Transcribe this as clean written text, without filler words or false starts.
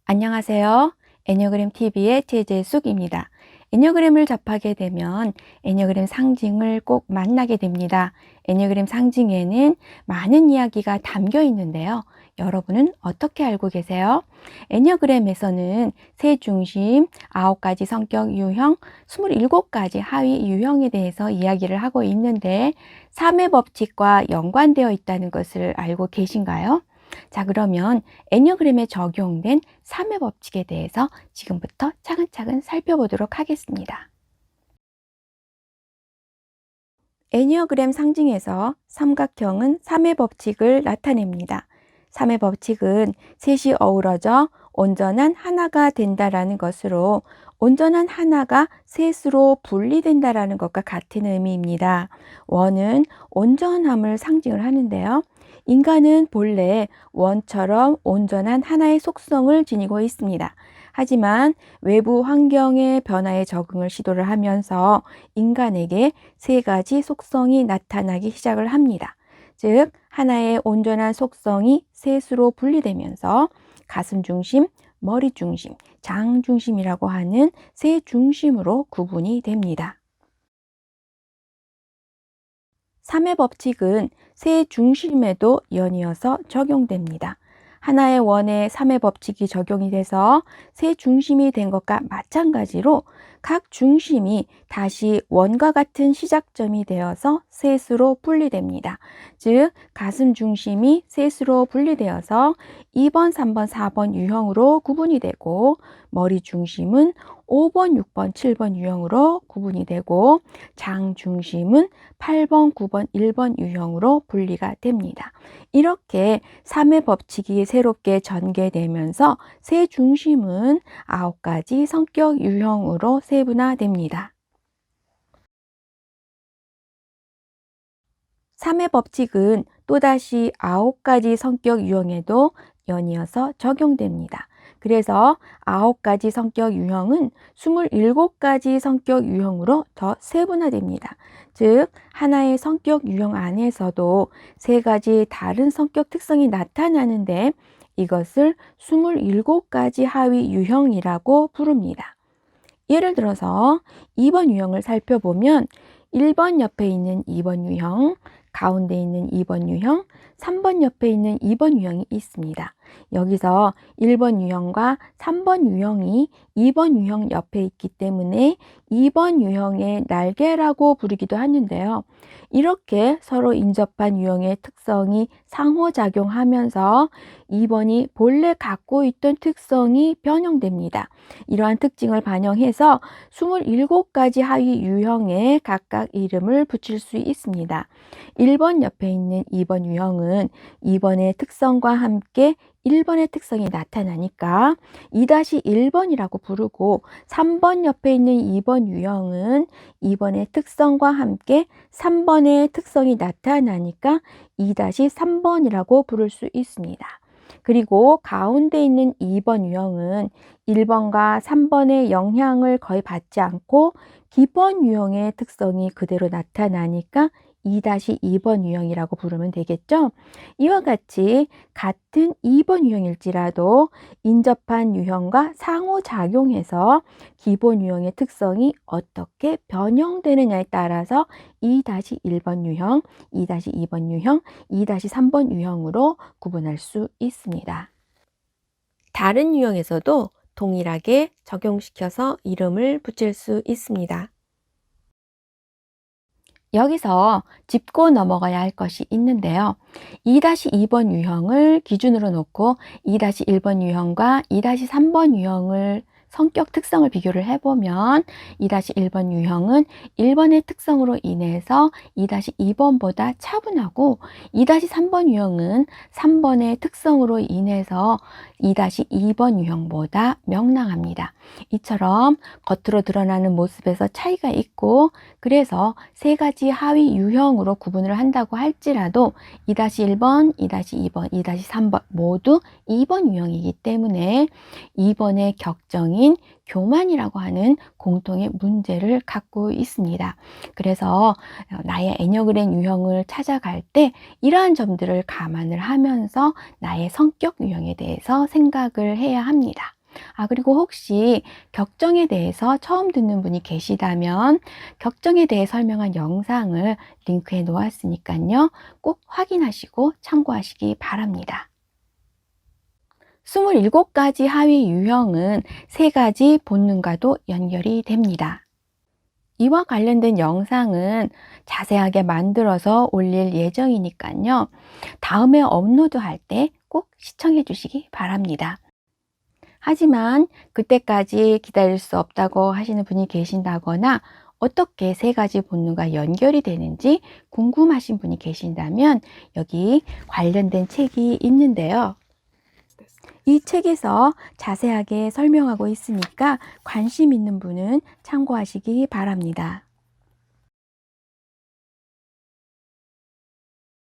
안녕하세요. 애니어그램 TV의 최재숙입니다. 애니어그램을 접하게 되면 애니어그램 상징을 꼭 만나게 됩니다. 애니어그램 상징에는 많은 이야기가 담겨 있는데요. 여러분은 어떻게 알고 계세요? 애니어그램에서는 세 중심, 9가지 성격 유형, 27가지 하위 유형에 대해서 이야기를 하고 있는데 3의 법칙과 연관되어 있다는 것을 알고 계신가요? 자, 그러면 애니어그램에 적용된 3의 법칙에 대해서 지금부터 차근차근 살펴보도록 하겠습니다. 애니어그램 상징에서 삼각형은 3의 법칙을 나타냅니다. 3의 법칙은 셋이 어우러져 온전한 하나가 된다라는 것으로 온전한 하나가 셋으로 분리된다라는 것과 같은 의미입니다. 원은 온전함을 상징을 하는데요. 인간은 본래 원처럼 온전한 하나의 속성을 지니고 있습니다. 하지만 외부 환경의 변화에 적응을 시도를 하면서 인간에게 세 가지 속성이 나타나기 시작을 합니다. 즉, 하나의 온전한 속성이 셋으로 분리되면서 가슴 중심, 머리 중심, 장 중심이라고 하는 세 중심으로 구분이 됩니다. 3의 법칙은 세 중심에도 연이어서 적용됩니다. 하나의 원에 3의 법칙이 적용이 돼서 세 중심이 된 것과 마찬가지로 각 중심이 다시 원과 같은 시작점이 되어서 셋으로 분리됩니다. 즉, 가슴 중심이 셋으로 분리되어서 2번, 3번, 4번 유형으로 구분이 되고 머리 중심은 5번, 6번, 7번 유형으로 구분이 되고 장 중심은 8번, 9번, 1번 유형으로 분리가 됩니다. 이렇게 3의 법칙이 새롭게 전개되면서 세 중심은 9가지 성격 유형으로 세분화됩니다. 3의 법칙은 또다시 9가지 성격 유형에도 연이어서 적용됩니다. 그래서 9가지 성격 유형은 27가지 성격 유형으로 더 세분화됩니다. 즉, 하나의 성격 유형 안에서도 세 가지 다른 성격 특성이 나타나는데 이것을 27가지 하위 유형이라고 부릅니다. 예를 들어서 2번 유형을 살펴보면 1번 옆에 있는 2번 유형, 가운데 있는 2번 유형, 3번 옆에 있는 2번 유형이 있습니다. 여기서 1번 유형과 3번 유형이 2번 유형 옆에 있기 때문에 2번 유형의 날개라고 부르기도 하는데요. 이렇게 서로 인접한 유형의 특성이 상호작용하면서 2번이 본래 갖고 있던 특성이 변형됩니다. 이러한 특징을 반영해서 27가지 하위 유형에 각각 이름을 붙일 수 있습니다. 1번 옆에 있는 2번 유형은 2번의 특성과 함께 1번의 특성이 나타나니까 2-1번이라고 부르고 3번 옆에 있는 2번 유형은 2번의 특성과 함께 3번의 특성이 나타나니까 2-3번이라고 부를 수 있습니다. 그리고 가운데 있는 2번 유형은 1번과 3번의 영향을 거의 받지 않고 기본 유형의 특성이 그대로 나타나니까 2-2번 유형이라고 부르면 되겠죠? 이와 같이 같은 2번 유형일지라도 인접한 유형과 상호작용해서 기본 유형의 특성이 어떻게 변형되느냐에 따라서 2-1번 유형, 2-2번 유형, 2-3번 유형으로 구분할 수 있습니다. 다른 유형에서도 동일하게 적용시켜서 이름을 붙일 수 있습니다. 여기서 짚고 넘어가야 할 것이 있는데요. 2-2번 유형을 기준으로 놓고 2-1번 유형과 2-3번 유형을 성격 특성을 비교를 해보면 2-1번 유형은 1번의 특성으로 인해서 2-2번보다 차분하고 2-3번 유형은 3번의 특성으로 인해서 2-2번 유형보다 명랑합니다. 이처럼 겉으로 드러나는 모습에서 차이가 있고 그래서 세 가지 하위 유형으로 구분을 한다고 할지라도 2-1번, 2-2번, 2-3번 모두 2번 유형이기 때문에 2번의 격정인 교만이라고 하는 공통의 문제를 갖고 있습니다. 그래서 나의 애니어그램 유형을 찾아갈 때 이러한 점들을 감안을 하면서 나의 성격 유형에 대해서 생각을 해야 합니다. 그리고 혹시 격정에 대해서 처음 듣는 분이 계시다면 격정에 대해 설명한 영상을 링크해 놓았으니까요. 꼭 확인하시고 참고하시기 바랍니다. 27가지 하위 유형은 3가지 본능과도 연결이 됩니다. 이와 관련된 영상은 자세하게 만들어서 올릴 예정이니까요. 다음에 업로드할 때 꼭 시청해 주시기 바랍니다. 하지만 그때까지 기다릴 수 없다고 하시는 분이 계신다거나 어떻게 3가지 본능과 연결이 되는지 궁금하신 분이 계신다면 여기 관련된 책이 있는데요. 이 책에서 자세하게 설명하고 있으니까 관심 있는 분은 참고하시기 바랍니다.